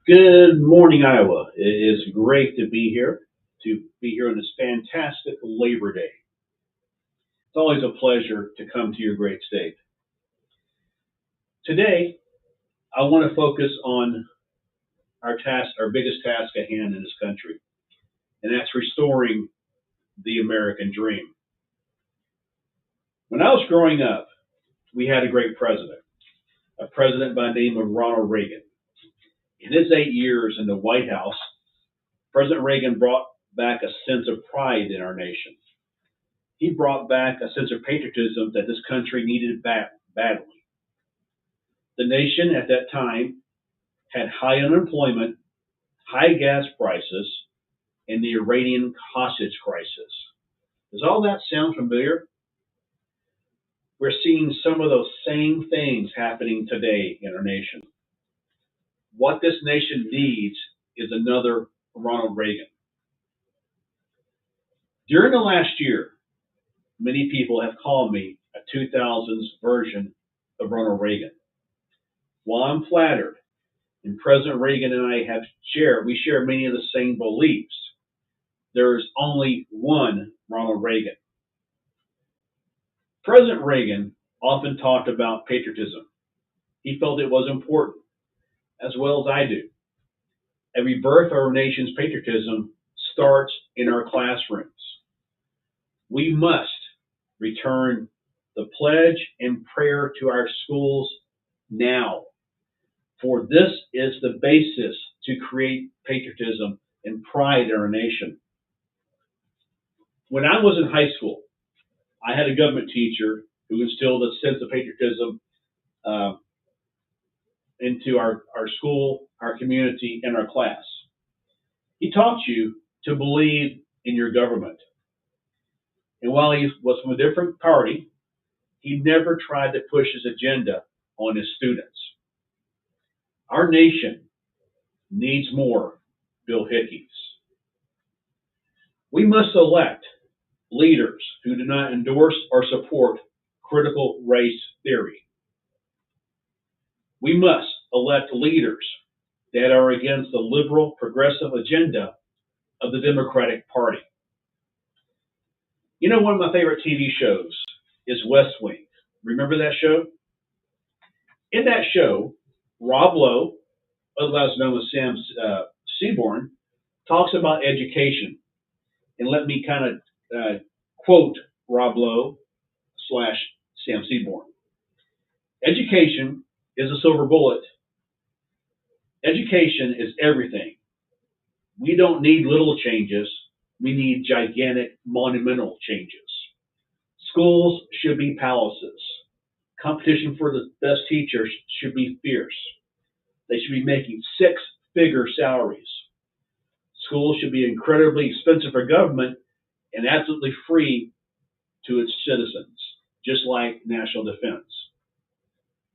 Good morning, Iowa. It is great to be here on this fantastic Labor Day. It's always a pleasure to come to your great state. Today, I want to focus on our biggest task at hand in this country, and that's restoring the American dream. When I was growing up, we had a great president, a president by the name of Ronald Reagan. In his 8 years in the White House, President Reagan brought back a sense of pride in our nation. He brought back a sense of patriotism that this country needed badly. The nation at that time had high unemployment, high gas prices, and the Iranian hostage crisis. Does all that sound familiar? We're seeing some of those same things happening today in our nation. What this nation needs is another Ronald Reagan. During the last year, many people have called me a 2000s version of Ronald Reagan. While I'm flattered, and President Reagan and I we share many of the same beliefs, there is only one Ronald Reagan. President Reagan often talked about patriotism. He felt it was important, as well as I do. A rebirth of our nation's patriotism starts in our classrooms. We must return the pledge and prayer to our schools now, for this is the basis to create patriotism and pride in our nation. When I was in high school, I had a government teacher who instilled a sense of patriotism into our school, our community, and our class. He taught you to believe in your government. And while he was from a different party, he never tried to push his agenda on his students. Our nation needs more Bill Hickeys. We must elect leaders who do not endorse or support critical race theory. We must elect leaders that are against the liberal progressive agenda of the Democratic Party. You know, one of my favorite TV shows is West Wing. Remember that show? In that show, Rob Lowe, otherwise known as Sam Seaborn, talks about education. And let me kind of quote Rob Lowe slash Sam Seaborn. Education is a silver bullet. Education is everything. We don't need little changes. We need gigantic, monumental changes. Schools should be palaces. Competition for the best teachers should be fierce. They should be making six-figure salaries. Schools should be incredibly expensive for government and absolutely free to its citizens, just like national defense.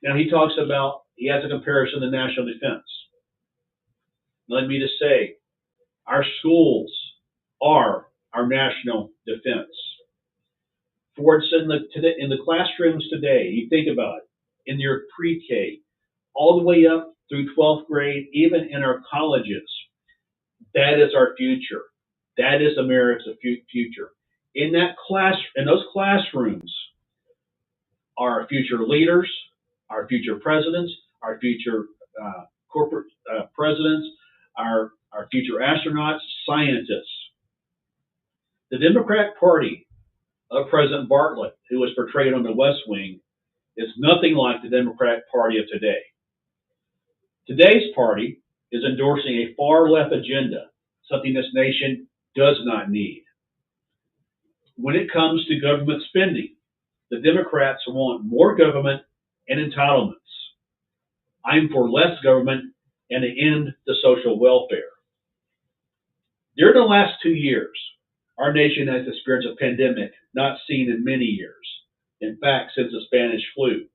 Now he has a comparison to national defense. Let me just say, our schools are our national defense. For it's in the classrooms today, you think about it, in your pre-K, all the way up through 12th grade, even in our colleges, that is our future. That is America's future. In those classrooms are our future leaders, our future presidents, our future corporate presidents, our future astronauts, scientists. The Democratic Party of President Bartlett, who was portrayed on the West Wing, is nothing like the Democratic Party of today. Today's party is endorsing a far left agenda, something this nation does not need. When it comes to government spending, the Democrats want more government and entitlements. I'm for less government and to end the social welfare. During the last 2 years, our nation has experienced a pandemic not seen in many years. In fact, since the Spanish flu.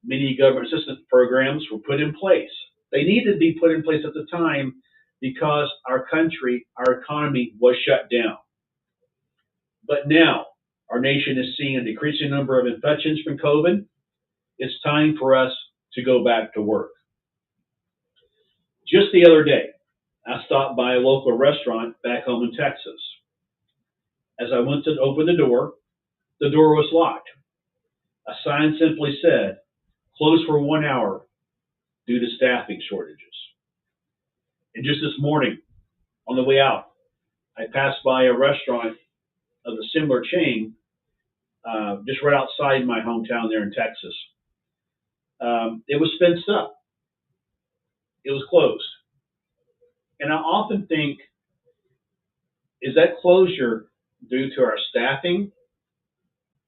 Many government assistance programs were put in place. They needed to be put in place at the time because our economy was shut down. But now, Our nation is seeing a decreasing number of infections from COVID. It's time for us to go back to work. Just the other day, I stopped by a local restaurant back home in Texas. As I went to open the door was locked. A sign simply said, "Closed for 1 hour due to staffing shortages." And just this morning, on the way out, I passed by a restaurant of a similar chain, just right outside my hometown there in Texas. It was fenced up. It was closed. And I often think, is that closure due to our staffing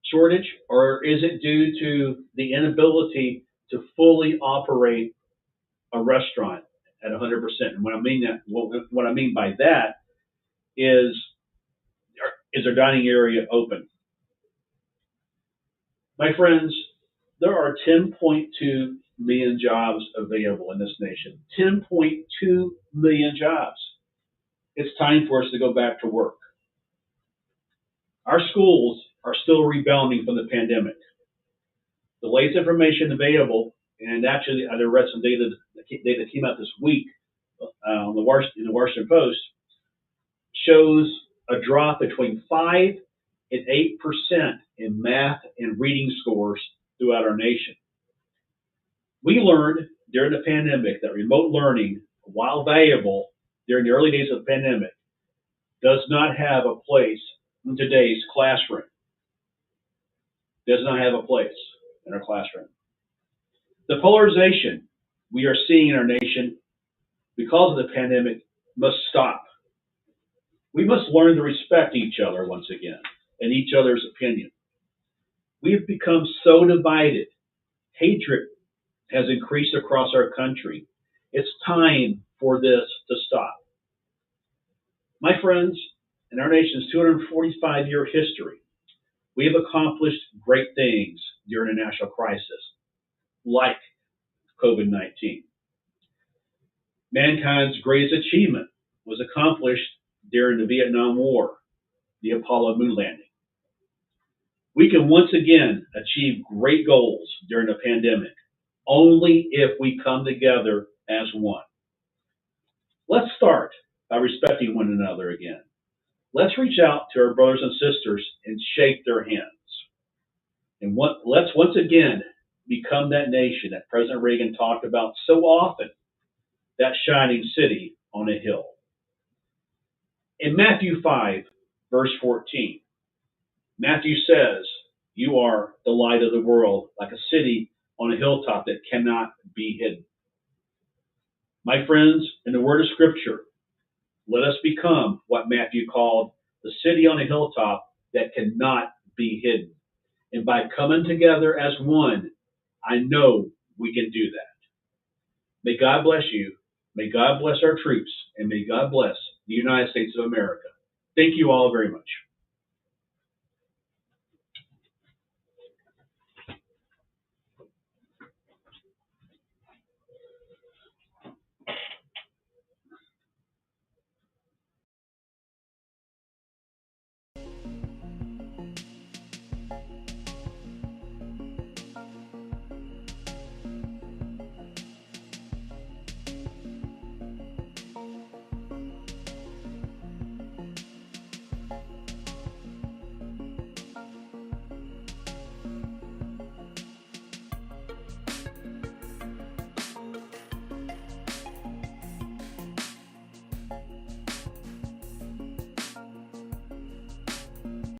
shortage, or is it due to the inability to fully operate a restaurant at 100%? And what I mean by that is our dining area open? My friends, there are 10.2 million jobs available in this nation. 10.2 million jobs. It's time for us to go back to work. Our schools are still rebounding from the pandemic. The latest information available, and actually I read some data that came out this week in the Washington Post, shows a drop between 5 and 8% in math and reading scores throughout our nation. We learned during the pandemic that remote learning, while valuable during the early days of the pandemic, does not have a place in today's classroom. Does not have a place in our classroom. The polarization we are seeing in our nation because of the pandemic must stop. We must learn to respect each other once again and each other's opinion. We have become so divided. Hatred has increased across our country. It's time for this to stop. My friends, in our nation's 245-year history, we have accomplished great things during a national crisis, like COVID-19. Mankind's greatest achievement was accomplished during the Vietnam War, the Apollo moon landing. We can once again achieve great goals during a pandemic only if we come together as one. Let's start by respecting one another again. Let's reach out to our brothers and sisters and shake their hands. And let's once again become that nation that President Reagan talked about so often, that shining city on a hill. In Matthew 5, verse 14, Matthew says, "You are the light of the world, like a city on a hilltop that cannot be hidden." My friends, in the word of Scripture, let us become what Matthew called the city on a hilltop that cannot be hidden. And by coming together as one, I know we can do that. May God bless you. May God bless our troops. And may God bless the United States of America. Thank you all very much.